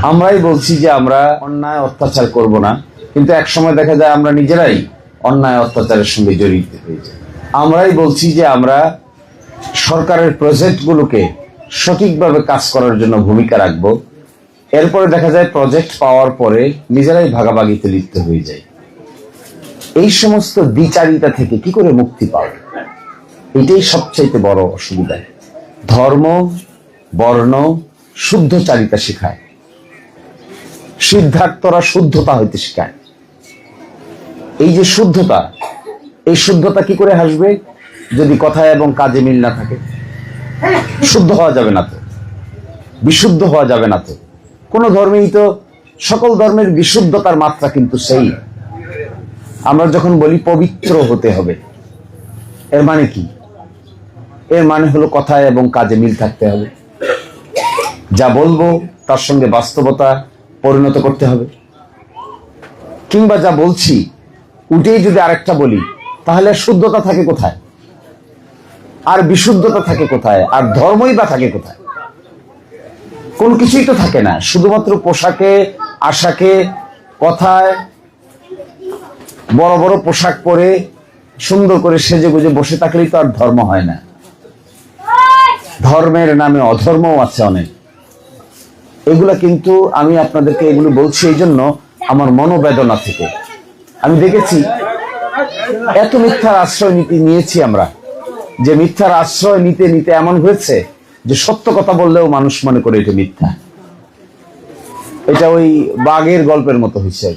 আমরাই বলছি যে আমরা অন্যায় অত্যাচার করব না, কিন্তু এক সময় দেখা যায় আমরা নিজেরাই অন্যায় অত্যাচারের সঙ্গে জড়িত হয়ে যাই। আমরাই বলছি যে আমরা সরকারের প্রজেক্টগুলোকে সঠিকভাবে কাজ করার জন্য ভূমিকা রাখব, এরপরে দেখা যায় প্রজেক্ট পাওয়ার পরে নিজেরাই ভাগাভাগিতে লিপ্ত হয়ে যায়। এই সমস্ত দ্বিচারিতা থেকে কি করে মুক্তি পাওয়া, এটাই সবচাইতে বড় অসুবিধা। ধর্ম বর্ণ শুদ্ধচারিতা শেখায়, সিদ্ধার্থরা শুদ্ধতা হইতে শেখায়। এই যে শুদ্ধতা, এই শুদ্ধতা কি করে আসবে যদি কথায় এবং কাজে মিল না থাকে? শুদ্ধ হওয়া যাবে না তো, বিশুদ্ধ হওয়া যাবে না তো। কোন ধর্মেই তো, সকল ধর্মের বিশুদ্ধতার মাত্রা কিন্তু সেই। আমরা যখন বলি পবিত্র হতে হবে, এর মানে কি? এর মানে হলো কথায় এবং কাজে মিল থাকতে হবে। যা বলবো তার সঙ্গে বাস্তবতা পরিণত করতে হবে। কিংবা যা বলছি উঠেই যদি আরেকটা বলি, তাহলে শুদ্ধতা থাকে কোথায়? আর বিশুদ্ধতা থাকে কোথায়? আর ধর্মই বা থাকে কোথায়? কোন কিছুই তো থাকে না। শুধুমাত্র পোশাকে, আশাকে, কথায় বড় বড় পোশাক পরে সুন্দর করে সেজে গুজে বসে থাকলেই তো আর ধর্ম হয় না। ধর্মের নামে অধর্মও আছে অনেক। এগুলা কিন্তু আমি আপনাদেরকে এগুলো বলছি এই জন্য আমার মনোবেদনা থেকে। আমি দেখেছি এত মিথ্যার আশ্রয় নিয়েছি আমরা, যে মিথ্যার আশ্রয় নিতে নিতে এমন হয়েছে যে সত্য কথা বললেও মানুষ মনে করে এটা মিথ্যা। এটা ওই বাঘের গল্পের মতো হয়েছে।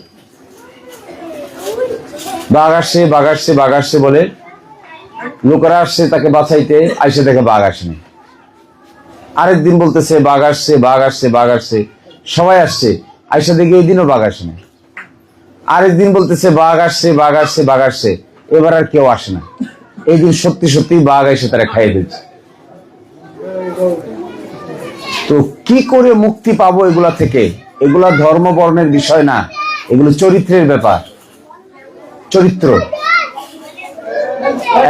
বাঘ আসছে, বাঘ আসছে, বাঘ আসছে বলে লোকেরা আসছে তাকে বাঁচাইতে, আইসে দেখে বাঘ আসেনি। আরেকদিন বলতেছে বাঘ আসছে, বাঘ আসছে, বাঘ আসছে, সবাই আসছে, আইসা দেখে এই দিনও বাঘ আসে না। আরেকদিন বলতেছে বাঘ আসছে, বাঘ আসছে, বাঘ আসছে, এবার আর কেউ আসে না। এই দিন সত্যি সত্যি বাঘ এসে তারা খাইয়ে দিচ্ছে। তো কি করে মুক্তি পাবো এগুলা থেকে? এগুলা ধর্ম বর্ণের বিষয় না, এগুলো চরিত্রের ব্যাপার। চরিত্র।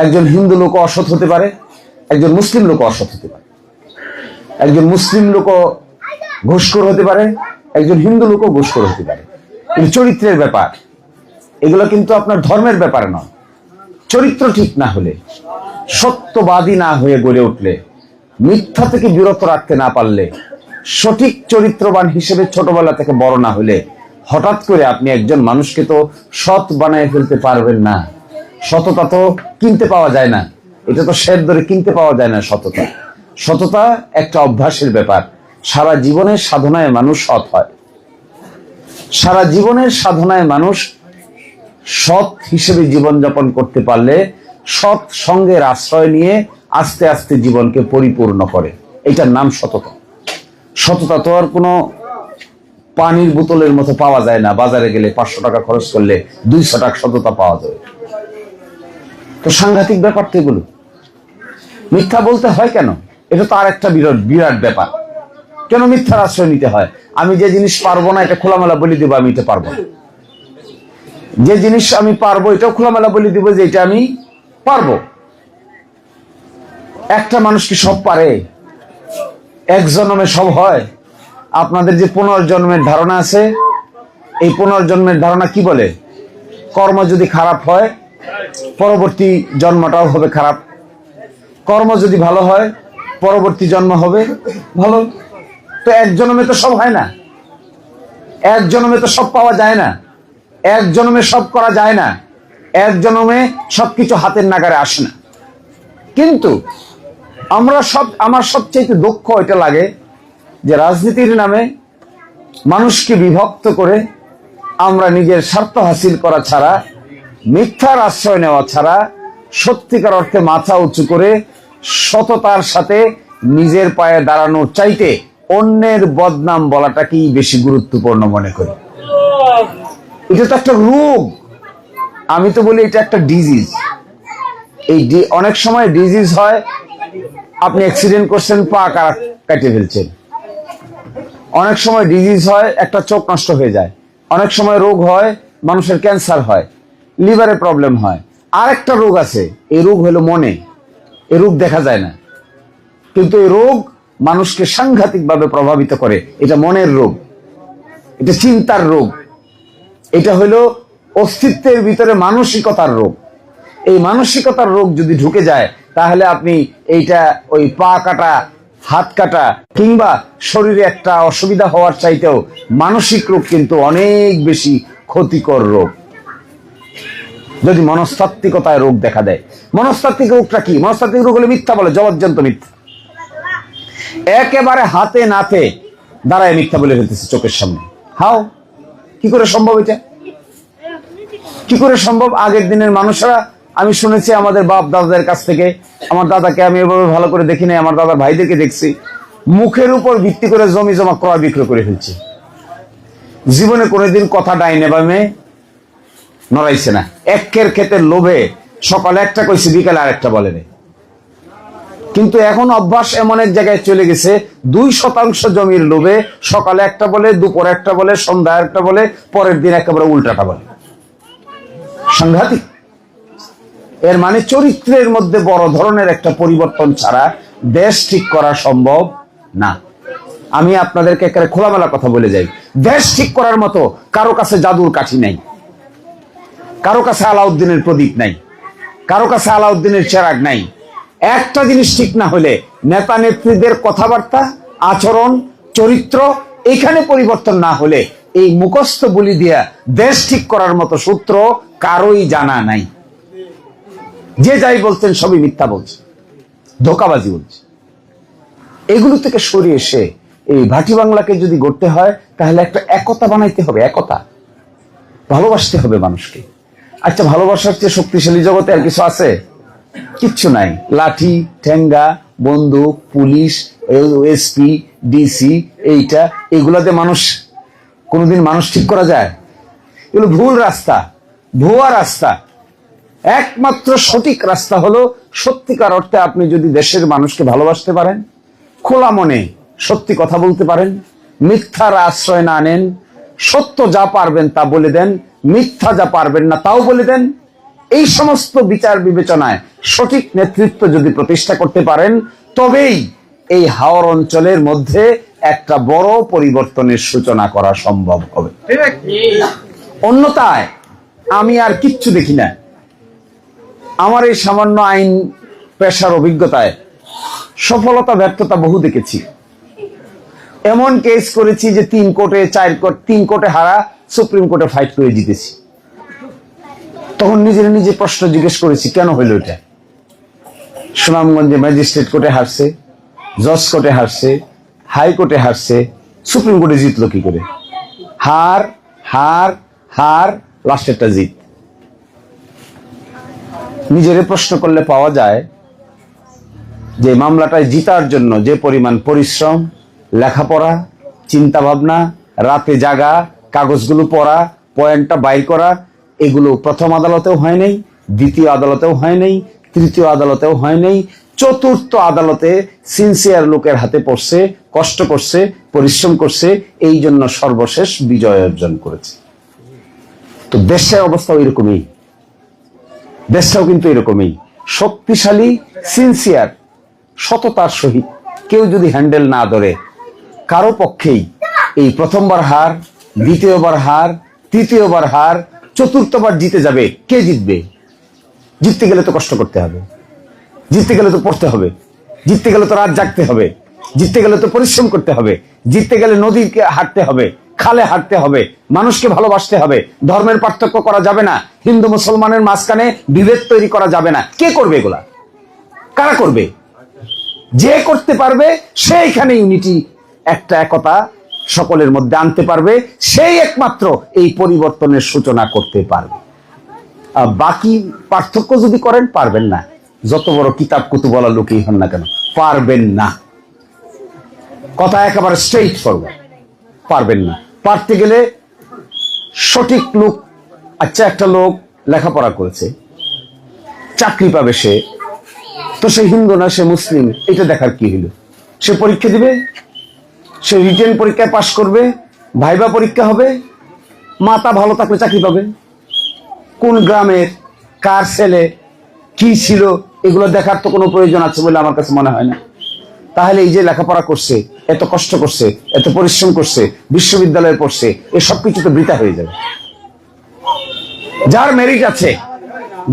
একজন হিন্দু লোক অসৎ হতে পারে, একজন মুসলিম লোক অসৎ হতে পারে, একজন মুসলিম লোক ঘুষখোর হতে পারে, একজন হিন্দু লোক ঘুষখোর হতে পারে। কিন্তু চরিত্রের ব্যাপার এগুলো, কিন্তু আপনার ধর্মের ব্যাপার নয়। চরিত্র ঠিক না হলে, সত্যবাদী না হয়ে গড়ে উঠলে, মিথ্যা থেকে বিরত রাখতে না পারলে, সঠিক চরিত্রবান হিসেবে ছোটবেলা থেকে বড় না হলে, হঠাৎ করে আপনি একজন মানুষকে তো সৎ বানায় ফেলতে পারবেন না। সততা তো কিনতে পাওয়া যায় না, এটা তো শের ধরে কিনতে পাওয়া যায় না। সততা, সততা একটা অভ্যাসের ব্যাপার। সারা জীবনের সাধনায় মানুষ সৎ হয়। সারা জীবনের সাধনায় মানুষ সৎ হিসেবে জীবনযাপন করতে পারলে, সৎ সঙ্গের আশ্রয় নিয়ে আস্তে আস্তে জীবনকে পরিপূর্ণ করে। এটার নাম সততা। সততা তো আর কোনো পানির বোতলের মতো পাওয়া যায় না। বাজারে গেলে 500 টাকা খরচ করলে 200 টাকা সততা পাওয়া যায়। তো সাংঘাতিক ব্যাপার তো এগুলো। মিথ্যা বলতে হয় কেন? এটা তো আর একটা বিরাট ব্যাপার। কেন মিথ্যার আশ্রয় নিতে হয়? আমি যে জিনিস পারবো না এটা খোলামেলা বলে দিব আমি এটা পারবো না। যে জিনিস আমি পারবো এটাও খোলামেলা বলে দিব যে এটা আমি পারবো। একটা মানুষ কি সব পারে? এক জন্মে সব হয়? আপনাদের যে পুনর্জন্মের ধারণা আছে, এই পুনর্জন্মের ধারণা কি বলে? কর্ম যদি খারাপ হয় পরবর্তী জন্মটাও হবে খারাপ, কর্ম যদি ভালো হয় পরবর্তী জন্ম হবে ভালো। তো এক জন্মে তো সব হয় না, এক জন্মে তো সব পাওয়া যায় না, এক জন্মে সব করা যায় না, এক জন্মে সবকিছু হাতের নাগারে আসে না। কিন্তু আমার সবচেয়ে দুঃখ এটা লাগে যে রাজনীতির নামে মানুষকে বিভক্ত করে আমরা নিজের স্বার্থ হাসিল করা ছাড়া, মিথ্যার আশ্রয় নেওয়া ছাড়া, সত্যিকার অর্থে মাথা উঁচু করে সততার সাথে নিজের পায়ে দাঁড়ানোর চাইতে অন্যের বদনাম বলাটাকেই বেশি গুরুত্বপূর্ণ মনে করি। এটা তো একটা রোগ। আমি তো বলি এটা একটা ডিজিজ। এই অনেক সময় ডিজিজ হয়, আপনি অ্যাক্সিডেন্ট করছেন, পা কেটে ফেলছেন। অনেক সময় ডিজিজ হয়, একটা চোখ নষ্ট হয়ে যায়। অনেক সময় রোগ হয়, মানুষের ক্যান্সার হয়, লিভারে প্রবলেম হয়। আর একটা রোগ আছে, এই রোগ হলো মনে। এই রোগ দেখা যায় না, কিন্তু এই রোগ মানুষকে সাংঘাতিকভাবে প্রভাবিত করে। এটা মনের রোগ। এটা চিন্তার রোগ, এটা হলো অস্তিত্বের ভিতরে মানসিকতার রোগ। এই মানসিকতার রোগ যদি ঢুকে যায় তাহলে আপনি এইটা ওই পা কাটা, হাত কাটা কিংবা শরীরে একটা অসুবিধা হওয়ার চাইতেও মানসিক রোগ কিন্তু অনেক বেশি ক্ষতিকর রোগ যদি মনস্তাত্ত্বিকতায় রোগ দেখা দেয়। মনস্তাত্ত্বিক রোগটা কি? মনস্তাত্ত্বিক রোগ হলে মিথ্যা বলে, জবজ্জন্ত মিথ্যা, একেবারে হাতে নাতে দাঁড়ায় মিথ্যা বলে ফেলতেছে চোখের সামনে। হাও, কি করে সম্ভব? এটা কি করে সম্ভব? আগের দিনের মানুষরা, আমি শুনেছি আমাদের বাপ দাদাদের কাছ থেকে, আমার দাদাকে আমি এভাবে ভালো করে দেখি নাই, আমার দাদার ভাইদেরকে দেখছি, মুখের উপর ভিত্তি করে জমি জমা ক্রয় বিক্রয় করে ফেলছে। জীবনে কোনোদিন কথা ডাইনে বামে নড়াইছে না। একের ক্ষেতের লোভে সকালে একটা কইছে, বিকালে আরেকটা বলেনি। কিন্তু এখন অভ্যাস এমন এক জায়গায় চলে গেছে, 2% জমির লোভে সকালে একটা বলে, দুপুরে একটা বলে, সন্ধ্যা একটা বলে, পরের দিন একেবারে উল্টাটা বলে। সাংঘাতিক। এর মানে চরিত্রের মধ্যে বড় ধরনের একটা পরিবর্তন ছাড়া দেশ ঠিক করা সম্ভব না। আমি আপনাদেরকে একেবারে খোলামেলা কথা বলে যাই, দেশ ঠিক করার মতো কারো কাছে জাদুর কাঠি নাই, কারো কাছে আলাউদ্দিনের প্রদীপ নাই, কারো কাছে আলাউদ্দিনের চেরাগ নাই। একটা জিনিস ঠিক না হলে, নেতা নেত্রীদের কথাবার্তা, আচরণ, চরিত্র এখানে পরিবর্তন না হলে এই মুখস্থ বলি দিয়া দেশ ঠিক করার মতো সূত্র কারোই জানা নাই। যে যাই বলছেন সবই মিথ্যা বলছে, ধোঁকাবাজি বলছে। এগুলো থেকে সরে এসে এই ভাটি বাংলাকে যদি গড়তে হয় তাহলে একটা একতা বানাইতে হবে, একতা। ভালোবাসতে হবে মানুষকে। আচ্ছা, ভালোবাসার চেয়ে শক্তিশালী জগতে আর কিছু আছে? কিচ্ছু নাই। লাঠি, ঠেঙ্গা, বন্দুক, পুলিশ, এসপি, ডিসি, এইটা এগুলাতে মানুষ কোনোদিন মানুষ ঠিক করা যায়? এগুলো ভুল রাস্তা, ভুয়া রাস্তা। একমাত্র সঠিক রাস্তা হলো সত্যিকার অর্থে আপনি যদি দেশের মানুষকে ভালোবাসতে পারেন, খোলা মনে সত্যি কথা বলতে পারেন, মিথ্যার আশ্রয় না নেন, সত্য যা পারবেন তা বলে দেন, মিথ্যা যা পারবেন না তাও বলে দেন, এই সমস্ত বিচার বিবেচনায় সঠিক নেতৃত্ব যদি প্রতিষ্ঠা করতে পারেন, তবেই এই হাওর অঞ্চলের মধ্যে একটা বড় পরিবর্তনের সূচনা করা সম্ভব হবে। অন্যথায় আমি আর কিচ্ছু দেখি না। আমার এই সামান্য আইন পেশার অভিজ্ঞতায় সফলতা ব্যর্থতা বহু দেখেছি। এমন কেস করেছি যে 3 কোর্টে 4 কোর্ট, 3 কোর্টে হারা, সুপ্রিম কোর্টে ফাইট করে জিতেছি। তখন নিজের নিজে প্রশ্ন জিজ্ঞেস করেছি, কেন হইল এটা? সুনামগঞ্জে ম্যাজিস্ট্রেট কোর্টে হারছে, জজ কোর্টে হারছে, হাইকোর্টে হারছে, সুপ্রিম কোর্টে জিতলো কি করে? হার হার হার, লাস্টেরটা জিত। নিজেরে প্রশ্ন করলে পাওয়া যায় যে মামলাটায় জিতার জন্য যে পরিমাণ পরিশ্রম, লেখাপড়া, চিন্তা ভাবনা, রাতে জাগা, কাগজগুলো পড়া, পয়েন্টটা বাইর করা, এগুলো প্রথম আদালতেও হয় নাই, দ্বিতীয় আদালতেও হয় নাই, তৃতীয় আদালতেও হয় নাই, চতুর্থ আদালতে সিনসিয়ার লোকের হাতে পড়ছে, কষ্ট করছে, পরিশ্রম করছে, এই জন্য সর্বশেষ বিজয় অর্জন করেছে। তো দেশের অবস্থা ওইরকমই, দেশটাও কিন্তু এরকমই শক্তিশালী, সিনসিয়ার, সততার সহিত কেউ যদি হ্যান্ডেল না ধরে, কারো পক্ষেই এই প্রথমবার হার, দ্বিতীয়বার হার, তৃতীয়বার হার, চতুর্থবার জিতে যাবে। কে জিতবে? জিততে গেলে তো কষ্ট করতে হবে, জিততে গেলে তো পড়তে হবে, জিততে গেলে তো রাত জাগতে হবে, জিততে গেলে তো পরিশ্রম করতে হবে, জিততে গেলে নদীকে হাঁটতে হবে, খালে হাঁটতে হবে, মানুষকে ভালোবাসতে হবে, ধর্মের পার্থক্য করা যাবে না, হিন্দু মুসলমানের মাঝখানে বিভেদ তৈরি করা যাবে না। কে করবে এগুলা? কারা করবে? যে করতে পারবে সেইখানে ইউনিটি, একটা একতা সকলের মধ্যে আনতে পারবে, সেই একমাত্র এই পরিবর্তনের সূচনা করতে পারবে। বাকি পার্থক্য যদি করেন, পারবেন না। যত বড় কিতাব কুতুবওয়ালা লোকই হন না কেন, পারবেন না। কথা একেবারে স্ট্রেইট ফরওয়ার্ড, পারবেন না। পারতে গেলে সঠিক লোক, আচ্ছা একটা লোক লেখাপড়া করেছে, চাকরি পাবে সে, তো সে হিন্দু না সে মুসলিম, এটা দেখার কি হলো? সে পরীক্ষা দিবে, সে রিটেন পরীক্ষায় পাশ করবে, ভাইবা পরীক্ষা হবে, মাথা ভালো থাকলে চাকরি পাবে। কোন গ্রামের, কার ছেলে, কি ছিল, এগুলো দেখার তো কোনো প্রয়োজন আছে বলে আমার কাছে মনে হয় না। তাহলে এই যে লেখাপড়া করছে, এত কষ্ট করছে, এত পরিশ্রম করছে, বিশ্ববিদ্যালয়ে পড়ছে, এই সব কিছু তো বৃথা হয়ে যাবে। যার মেরিট আছে,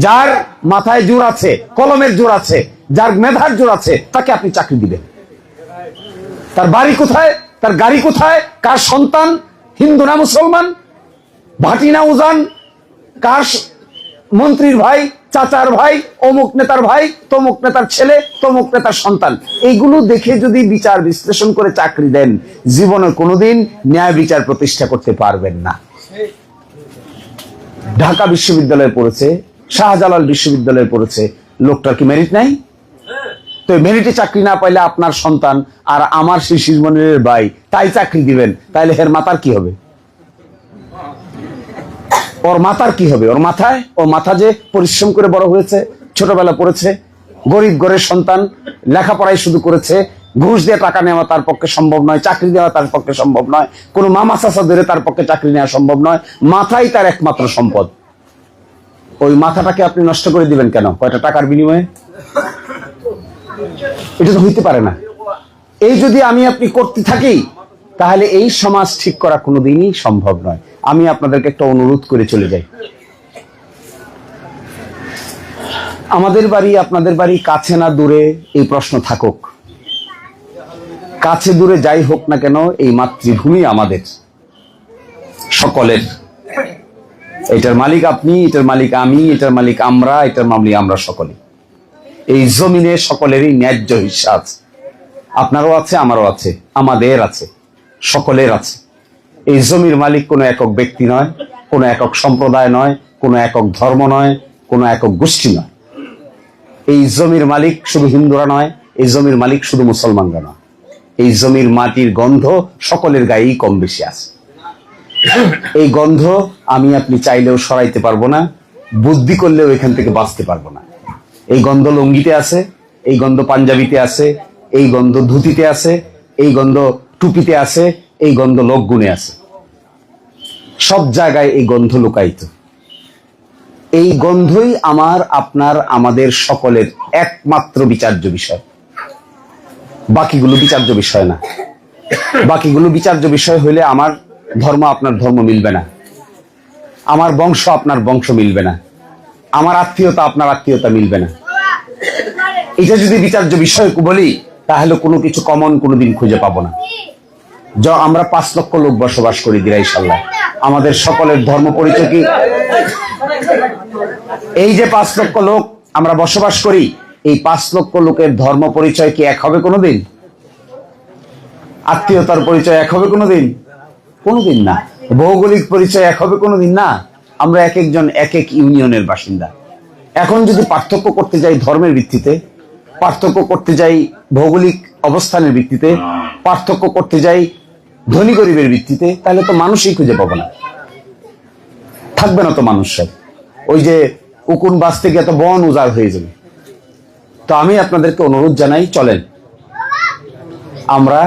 যার মাথায় জোর আছে, কলমের জোর আছে, যার মেধার জোর আছে, তাকে আপনি চাকরি দিবেন। তার বাড়ি কোথায়, তার গাড়ি কোথায়, কার সন্তান, হিন্দু না মুসলমান, ভাটি না উজান, কার মন্ত্রীর ভাই, চাচার ভাই, অমুক নেতার ভাই, তমুক নেতার ছেলে, তমুক নেতার সন্তান, এইগুলো দেখে যদি বিচার বিশ্লেষণ করে চাকরি দেন, জীবনে কোনোদিন ন্যায় বিচার প্রতিষ্ঠা করতে পারবেন না। ঢাকা বিশ্ববিদ্যালয়ে পড়েছে, শাহজালাল বিশ্ববিদ্যালয়ে পড়েছে, লোকটার কি মেরিট নাই? তো মেরিটে চাকরি না পাইলে আপনার সন্তান আর আমার শিশির মনিরের ভাই তাই চাকরি দিবেন, তাইলে এর মাথার কি হবে? ওর মাথার কি হবে? ওর মাথা যে পরিশ্রম করে বড় হয়েছে, ছোটবেলা পড়েছে, গরিব ঘরের সন্তান, লেখাপড়াই শুধু করেছে, ঘুষ দিয়ে টাকা নেওয়া তার পক্ষে সম্ভব নয়, চাকরি দেওয়া তার পক্ষে সম্ভব নয়, কোনো মামা চাচা ধরে তার পক্ষে চাকরি নেওয়া সম্ভব নয়, মাথাই তার একমাত্র সম্পদ। ওই মাথাটাকে আপনি নষ্ট করে দিবেন কেন? কয়টা টাকার বিনিময়ে? এটা তো হইতে পারে না। এই যদি আমি আপনি করতে থাকি, তাহলে এই সমাজ ঠিক করা কোনোদিনই সম্ভব নয়। আমি আপনাদেরকে একটা অনুরোধ করে চলে যাই। আমাদের বাড়ি আপনাদের বাড়ি কাছে না দূরে এই প্রশ্ন থাকুক, কাছে দূরে যাই হোক না কেন, এই মাতৃভূমি আমাদের সকলের। এটার মালিক আপনি, এটার মালিক আমি, এটার মালিক আমরা, এটার মালিক আমরা সকলে। এই জমিনে সকলেরই ন্যায্য হিস্সা আছে। আপনারও আছে, আমারও আছে, আমাদের আছে, সকলের আছে। এই জমির মালিক কোনো একক ব্যক্তি নয়, কোনো একক সম্প্রদায় নয়, কোনো একক ধর্ম নয়, কোনো একক গোষ্ঠী নয়। এই জমির মালিক শুধু হিন্দুরা নয়, এই জমির মালিক শুধু মুসলমানরা নয়। এই জমির মাটির গন্ধ সকলের গায়েই কম বেশি আছে। এই গন্ধ আমি আপনি চাইলেও সরাইতে পারবো না, বুদ্ধি করলেও এখান থেকে বাঁচতে পারবো না। এই গন্ধ লুঙ্গিতে আছে, এই গন্ধ পাঞ্জাবিতে আছে, এই গন্ধ ধুতিতে আছে, এই গন্ধ টুপিতে আছে, এই গন্ধ লোকগুণে আছে। সব জায়গায় এই গন্ধ লুকায়িত। এই গন্ধই আমার, আপনার, আমাদের সকলের একমাত্র বিচার্য বিষয়। বাকিগুলো বিচার্য বিষয় না। বাকিগুলো বিচার্য বিষয় হইলে আমার ধর্ম আপনার ধর্ম মিলবে না, আমার বংশ আপনার বংশ মিলবে না, আমার আত্মীয়তা আপনার আত্মীয়তা মিলবে না। এটা যদি বিচার্য বিষয় বলি, তাহলে কোনো কিছু কমন কোনোদিন খুঁজে পাবো না। আমরা 5 লক্ষ লোক বসবাস করি দিরাইশাল্লাহ। আমাদের সকলের ধর্ম পরিচয় কি? এই যে 5 লক্ষ লোক আমরা বসবাস করি, এই 5 লক্ষ লোকের ধর্ম পরিচয় কি এক হবে কোনোদিন? আত্মীয়তার পরিচয় এক হবে কোনোদিন? কোনোদিন না। ভৌগোলিক পরিচয় এক হবে কোনোদিন না। আমরা এক একজন এক এক ইউনিয়নের বাসিন্দা। এখন যদি পার্থক্য করতে যাই ধর্মের ভিত্তিতে, পার্থক্য করতে যাই ভৌগোলিক অবস্থানের ভিত্তিতে, পার্থক্য করতে যাই ধনী গরিবের ভিত্তিতে, তাহলে তো মানুষই খুঁজে পাবো না, থাকবে না তো মানুষ। ওই যে উকুন বাঁচতে গিয়ে তো বন উজাড় হয়ে যাবে। তো আমি আপনাদেরকে অনুরোধ জানাই, চলেন আমরা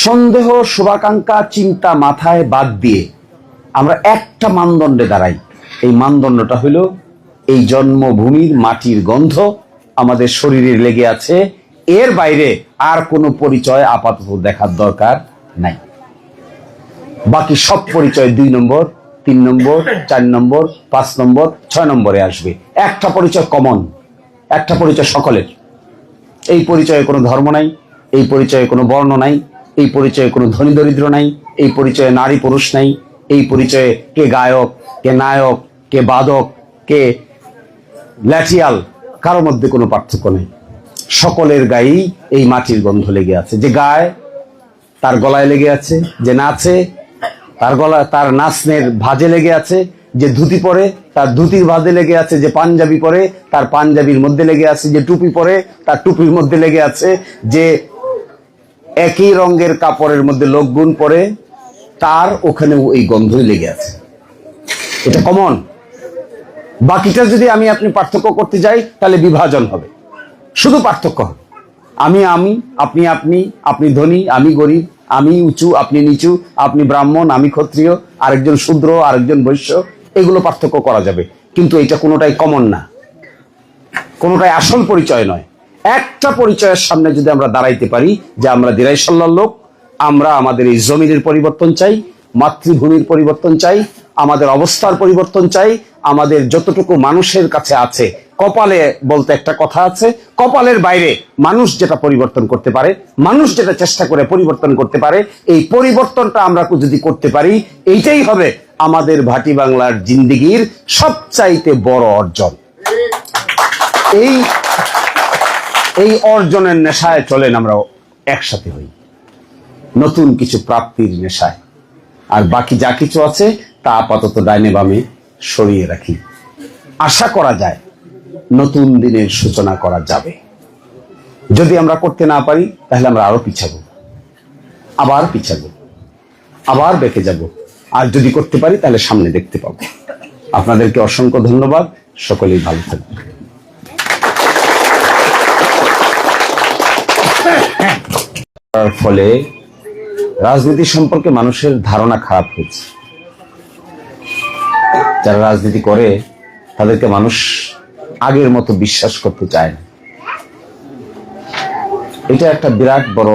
সন্দেহ, শুভাকাঙ্ক্ষা, চিন্তা মাথায় বাদ দিয়ে আমরা একটা মানদণ্ডে দাঁড়াই। এই মানদণ্ডটা হলো এই জন্মভূমির মাটির গন্ধ আমাদের শরীরে লেগে আছে, এর বাইরে আর কোনো পরিচয় আপাতত দেখার দরকার নাই। বাকি সব পরিচয় 2 নম্বর, 3 নম্বর, 4 নম্বর, 5 নম্বর, 6 নম্বরে আসবে। একটা পরিচয় কমন, একটা পরিচয় সকলের। এই পরিচয়ে কোনো ধর্ম নাই, এই পরিচয়ে কোনো বর্ণ নাই, এই পরিচয়ে কোনো ধনী দরিদ্র নাই, এই পরিচয়ে নারী পুরুষ নাই, এই পরিচয়ে কে গায়ক, কে নায়ক, কে বাদক, কে ল্যাঠিয়াল, কারো মধ্যে কোনো পার্থক্য নেই। সকলের গায়েই এই মাটির গন্ধ লেগে আছে। যে গায় তার গলায় লেগে আছে, যে নাচে তার গলায়, তার নাচনের ভাজে লেগে আছে, যে ধুতি পরে তার ধুতির ভাজে লেগে আছে, যে পাঞ্জাবি পরে তার পাঞ্জাবির মধ্যে লেগে আছে, যে টুপি পরে তার টুপির মধ্যে লেগে আছে, যে একই রঙের কাপড়ের মধ্যে লোকগুণ পরে তার ওখানেও এই গন্ধই লেগে আছে। এটা কমন। বাকিটা যদি আমি আপনি পার্থক্য করতে যাই, তাহলে বিভাজন হবে, শুধু পার্থক্য হবে। আমি আপনি আপনি, আপনি ধনী আমি গরিব, আমি উঁচু আপনি নিচু, আপনি ব্রাহ্মণ আমি ক্ষত্রিয়, আরেকজন শূদ্র আরেকজন বৈশ্য, এগুলো পার্থক্য করা যাবে। কিন্তু এটা কোনোটাই কমন না, কোনোটাই আসল পরিচয় নয়। একটা পরিচয়ের সামনে যদি আমরা দাঁড়াইতে পারি যে আমরা দিরাইশাল্লার লোক, আমরা আমাদের এই জমিনের পরিবর্তন চাই, মাতৃভূমির পরিবর্তন চাই, আমাদের অবস্থার পরিবর্তন চাই, আমাদের যতটুকু মানুষের কাছে আছে, কপালে বলতে একটা কথা আছে, কপালের বাইরে মানুষ যেটা পরিবর্তন করতে পারে, মানুষ যেটা চেষ্টা করে পরিবর্তন করতে পারে, এই পরিবর্তনটা আমরা যদি করতে পারি, এইটাই হবে আমাদের ভাটি বাংলার জিন্দেগির সবচাইতে বড় অর্জন। এই অর্জনের নেশায় চলেন আমরা একসাথে হই, নতুন কিছু প্রাপ্তির নেশায়। আর বাকি যা কিছু আছে তা আপাতত ডাইনে বামে সরিয়ে রাখি। আশা করা যায় নতুন দিনের সূচনা করা যাবে। যদি আমরা করতে না পারি তাহলে আমরা আরো পিছাবো, আবার পিছাবো, আবার বেঁকে যাব। আর যদি করতে পারি তাহলে সামনে দেখতে পাবো। আপনাদেরকে অসংখ্য ধন্যবাদ। সকলেই ভালো থাকবেন। তার ফলে রাজনীতি সম্পর্কে মানুষের ধারণা খারাপ হয়েছে। যারা রাজনীতি করে তাদেরকে মানুষ আগের মতো বিশ্বাস করতে চায় না। এটা একটা বিরাট বড়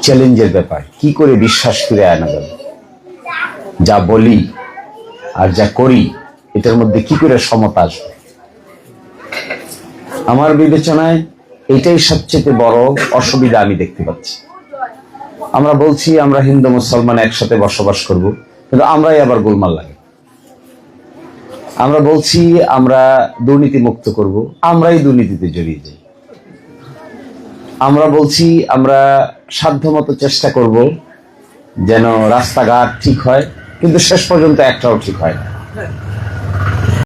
চ্যালেঞ্জের ব্যাপার। কি করে বিশ্বাস ফিরে আনা যাবে? যা বলি আর যা করি এটার মধ্যে কি করে সমতা আসবে? আমার বিবেচনায় এটাই সবচেয়ে বড় অসুবিধা আমি দেখতে পাচ্ছি। আমরা বলছি আমরা হিন্দু মুসলমান একসাথে বসবাস করব, কিন্তু আমরাই আবার গোলমাল লাগে। আমরা বলছি আমরা দুর্নীতি মুক্ত করব, আমরাই দুর্নীতিতে জড়িয়ে যাই। আমরা বলছি আমরা সাধ্যমতো চেষ্টা করব যেন রাস্তাঘাট ঠিক হয়, কিন্তু শেষ পর্যন্ত একটাও ঠিক হয় না।